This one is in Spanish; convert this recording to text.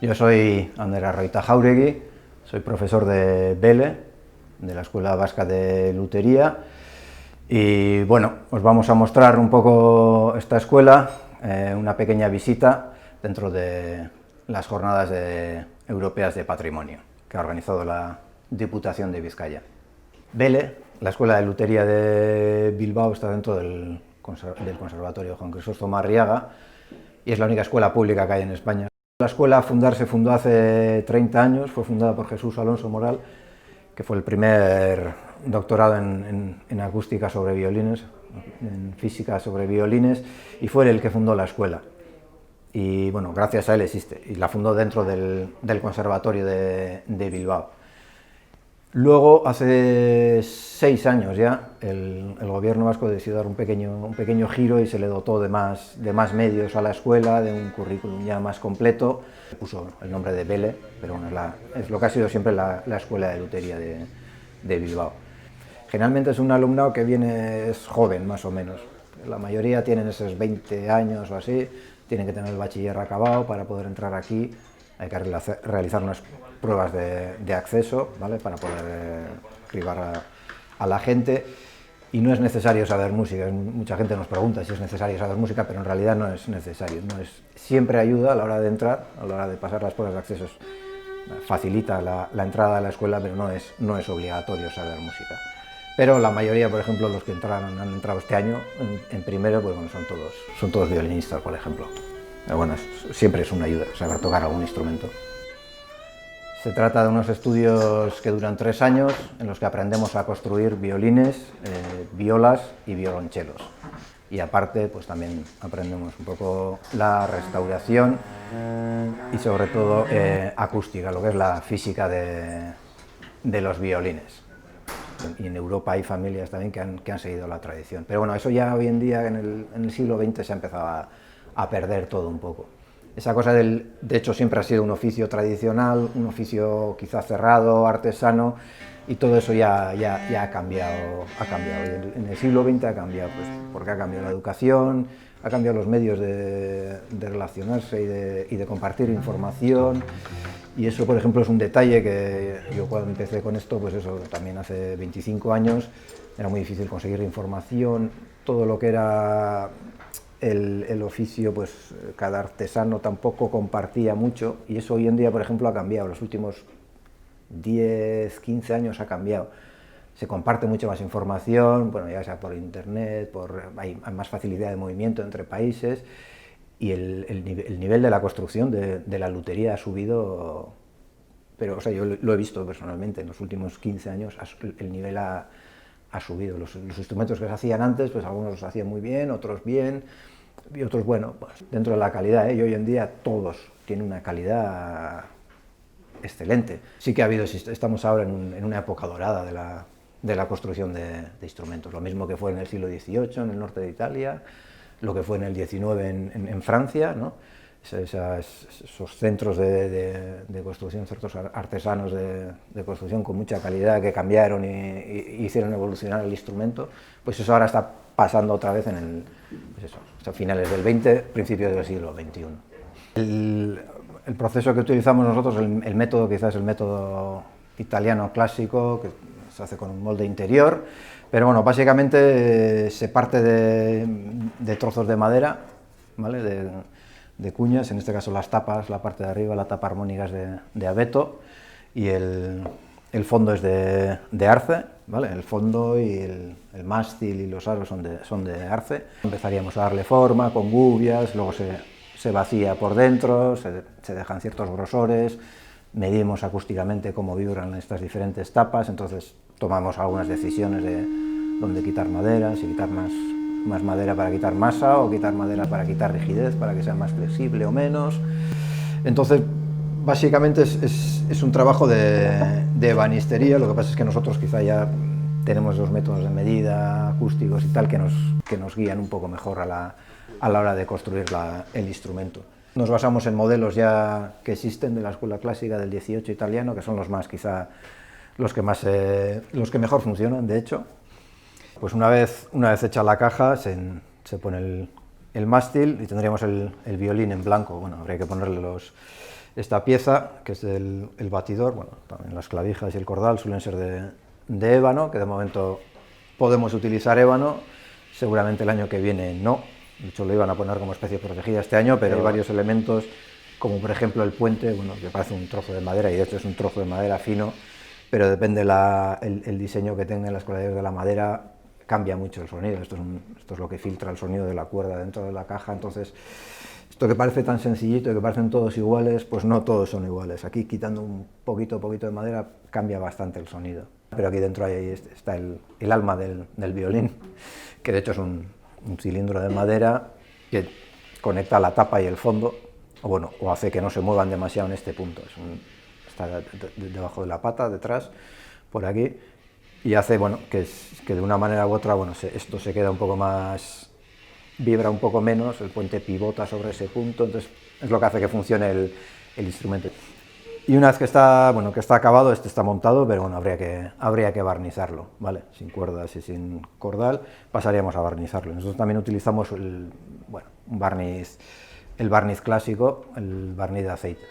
Yo soy Ander Arroita Jauregui, soy profesor de Bele, de la Escuela Vasca de Lutería, y bueno, os vamos a mostrar un poco esta escuela, una pequeña visita dentro de las jornadas europeas de patrimonio que ha organizado la Diputación de Vizcaya. Bele, la Escuela de Lutería de Bilbao, está dentro del Conservatorio Juan Crisóstomo Arriaga y es la única escuela pública que hay en España. La escuela se fundó hace 30 años, fue fundada por Jesús Alonso Moral, que fue el primer doctorado en acústica sobre violines, en física sobre violines, y fue él el que fundó la escuela. Y bueno, gracias a él existe, y la fundó dentro del Conservatorio de Bilbao. Luego, hace 6 años ya, el gobierno vasco decidió dar un pequeño giro y se le dotó de más medios a la escuela, de un currículum ya más completo. Puso el nombre de Bele, pero bueno, es lo que ha sido siempre la Escuela de Lutería de Bilbao. Generalmente es un alumnado que es joven, más o menos. La mayoría tienen esos 20 años o así, tienen que tener el bachiller acabado para poder entrar aquí. Hay que realizar unas pruebas de acceso, ¿vale?, para poder cribar a la gente, y no es necesario saber música. Mucha gente nos pregunta si es necesario saber música, pero en realidad no es necesario. Siempre ayuda a la hora de entrar, a la hora de pasar las pruebas de acceso, facilita la entrada a la escuela, pero no es obligatorio saber música. Pero la mayoría, por ejemplo, los que han entrado este año en primero, pues bueno, son todos violinistas, por ejemplo. Pero bueno, siempre es una ayuda saber tocar algún instrumento. Se trata de unos estudios que duran 3 años, en los que aprendemos a construir violines, violas y violonchelos. Y aparte, pues también aprendemos un poco la restauración y sobre todo acústica, lo que es la física de los violines. Y en Europa hay familias también que han seguido la tradición. Pero bueno, eso ya hoy en día, en el siglo XX, se ha empezado a perder todo un poco. Esa cosa de hecho, siempre ha sido un oficio tradicional, un oficio quizá cerrado, artesano, y todo eso ya ha cambiado. En el siglo XX ha cambiado, pues, porque ha cambiado la educación, ha cambiado los medios de relacionarse y de compartir información. Y eso, por ejemplo, es un detalle que yo, cuando empecé con esto, pues eso, también hace 25 años, era muy difícil conseguir información. Todo lo que era el oficio, pues cada artesano tampoco compartía mucho, y eso hoy en día, por ejemplo, ha cambiado. Los últimos 10, 15 años ha cambiado. Se comparte mucha más información, bueno, ya sea por internet, hay más facilidad de movimiento entre países, y el nivel de la construcción de la lutería ha subido, pero o sea, yo lo he visto personalmente en los últimos 15 años, el nivel ha subido. Los instrumentos que se hacían antes, pues algunos los hacían muy bien, otros bien, y otros, bueno, pues dentro de la calidad, y hoy en día todos tienen una calidad excelente. Sí que estamos ahora en una época dorada de la construcción de instrumentos, lo mismo que fue en el siglo XVIII en el norte de Italia, lo que fue en el XIX en Francia, ¿no? Esos centros de construcción, ciertos artesanos de construcción con mucha calidad, que cambiaron y hicieron evolucionar el instrumento, pues eso ahora está pasando otra vez hasta finales del XX, principios del siglo XXI. El proceso que utilizamos nosotros, el método, quizás el método italiano clásico, que se hace con un molde interior, pero bueno, básicamente se parte de trozos de madera, ¿vale?, de cuñas, en este caso las tapas, la parte de arriba, la tapa armónica es de abeto, y el fondo es de arce, ¿vale? El fondo y el mástil y los aros son de arce. Empezaríamos a darle forma con gubias, luego se vacía por dentro, se dejan ciertos grosores, medimos acústicamente cómo vibran estas diferentes tapas, entonces tomamos algunas decisiones de dónde quitar madera, si quitar más madera para quitar masa, o quitar madera para quitar rigidez, para que sea más flexible o menos. Entonces, básicamente es un trabajo de ebanistería. Lo que pasa es que nosotros quizá ya tenemos los métodos de medida acústicos y tal que nos guían un poco mejor a la hora de construir el instrumento. Nos basamos en modelos ya que existen de la escuela clásica del XVIII italiano, que son los que mejor funcionan, de hecho. Pues una vez hecha la caja, se pone el mástil y tendríamos el violín en blanco. Bueno, habría que ponerle Esta pieza, que es el batidor, bueno, también las clavijas y el cordal suelen ser de ébano, que de momento podemos utilizar ébano, seguramente el año que viene no, de hecho lo iban a poner como especie protegida este año, pero hay varios elementos, como por ejemplo el puente, bueno, que parece un trozo de madera, y de hecho es un trozo de madera fino, pero depende el diseño que tengan las cualidades de la madera, cambia mucho el sonido. Esto es lo que filtra el sonido de la cuerda dentro de la caja. Entonces, esto que parece tan sencillito y que parecen todos iguales, pues no todos son iguales. Aquí, quitando un poquito de madera, cambia bastante el sonido. Pero aquí dentro está el alma del violín, que de hecho es un cilindro de madera que conecta la tapa y el fondo, o hace que no se muevan demasiado en este punto. Está debajo de la pata, detrás, por aquí, y hace, que de una manera u otra, esto se queda un poco más, vibra un poco menos, el puente pivota sobre ese punto, entonces es lo que hace que funcione el instrumento. Y una vez que está acabado, este está montado, pero bueno, habría que barnizarlo, ¿vale? Sin cuerdas y sin cordal, pasaríamos a barnizarlo. Nosotros también utilizamos un barniz, el barniz clásico, el barniz de aceite.